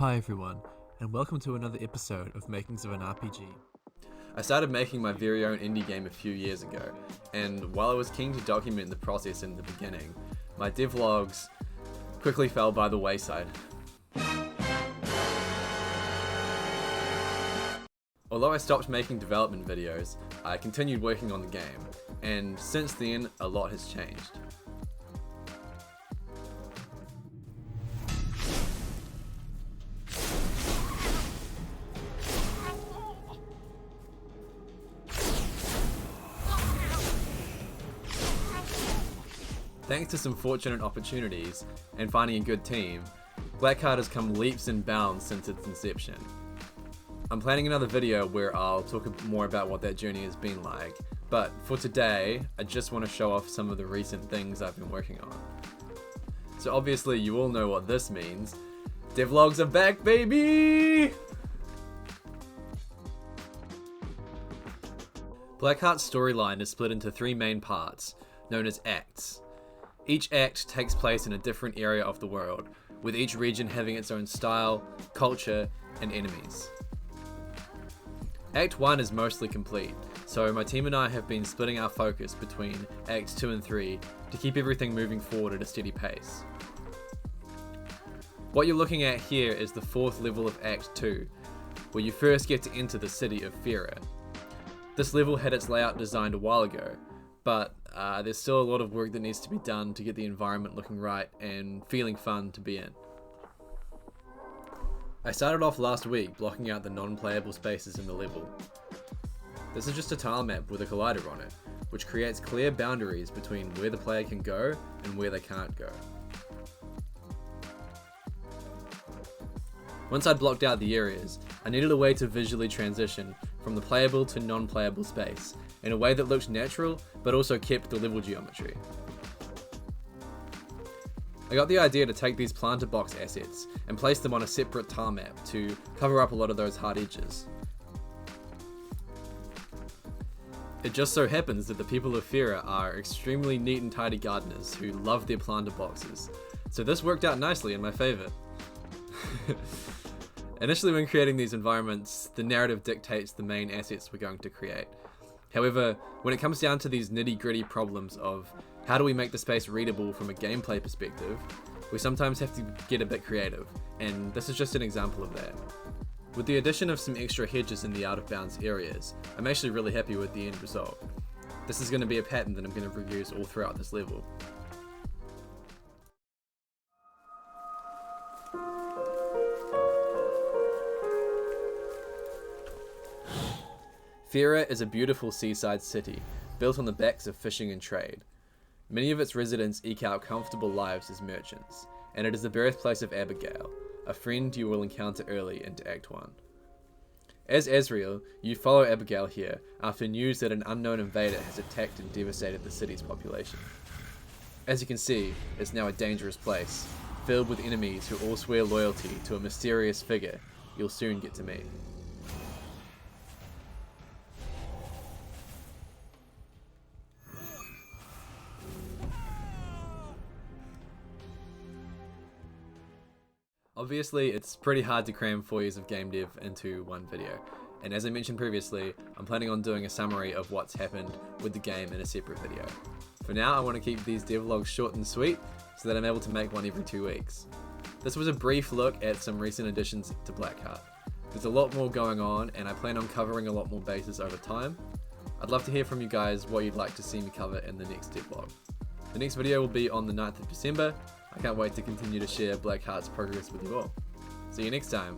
Hi everyone, and welcome to another episode of Makings of an RPG. I started making my very own indie game a few years ago, and while I was keen to document the process in the beginning, my devlogs quickly fell by the wayside. Although I stopped making development videos, I continued working on the game, and since then, a lot has changed. Thanks to some fortunate opportunities and finding a good team, Blackheart has come leaps and bounds since its inception. I'm planning another video where I'll talk more about what that journey has been like, but for today, I just want to show off some of the recent things I've been working on. So obviously you all know what this means. Devlogs are back, baby! Blackheart's storyline is split into three main parts, known as acts. Each act takes place in a different area of the world, with each region having its own style, culture, and enemies. Act 1 is mostly complete, so my team and I have been splitting our focus between Acts 2 and 3 to keep everything moving forward at a steady pace. What you're looking at here is the fourth level of Act 2, where you first get to enter the city of Fira. This level had its layout designed a while ago, but there's still a lot of work that needs to be done to get the environment looking right and feeling fun to be in. I started off last week blocking out the non-playable spaces in the level. This is just a tile map with a collider on it, which creates clear boundaries between where the player can go and where they can't go. Once I'd blocked out the areas, I needed a way to visually transition from the playable to non-playable space in a way that looked natural but also kept the level geometry. I got the idea to take these planter box assets and place them on a separate tile map to cover up a lot of those hard edges. It just so happens that the people of Fira are extremely neat and tidy gardeners who love their planter boxes, so this worked out nicely in my favour. Initially, when creating these environments, the narrative dictates the main assets we're going to create. However, when it comes down to these nitty-gritty problems of how do we make the space readable from a gameplay perspective, we sometimes have to get a bit creative, and this is just an example of that. With the addition of some extra hedges in the out-of-bounds areas, I'm actually really happy with the end result. This is going to be a pattern that I'm going to reuse all throughout this level. Fira is a beautiful seaside city, built on the backs of fishing and trade. Many of its residents eke out comfortable lives as merchants, and it is the birthplace of Abigail, a friend you will encounter early into Act 1. As Azrael, you follow Abigail here after news that an unknown invader has attacked and devastated the city's population. As you can see, it's now a dangerous place, filled with enemies who all swear loyalty to a mysterious figure you'll soon get to meet. Obviously, it's pretty hard to cram 4 years of game dev into one video, and as I mentioned previously, I'm planning on doing a summary of what's happened with the game in a separate video. For now, I want to keep these devlogs short and sweet, so that I'm able to make one every 2 weeks. This was a brief look at some recent additions to Blackheart. There's a lot more going on, and I plan on covering a lot more bases over time. I'd love to hear from you guys what you'd like to see me cover in the next devlog. The next video will be on the 9th of December. I can't wait to continue to share Blackheart's progress with you all. See you next time.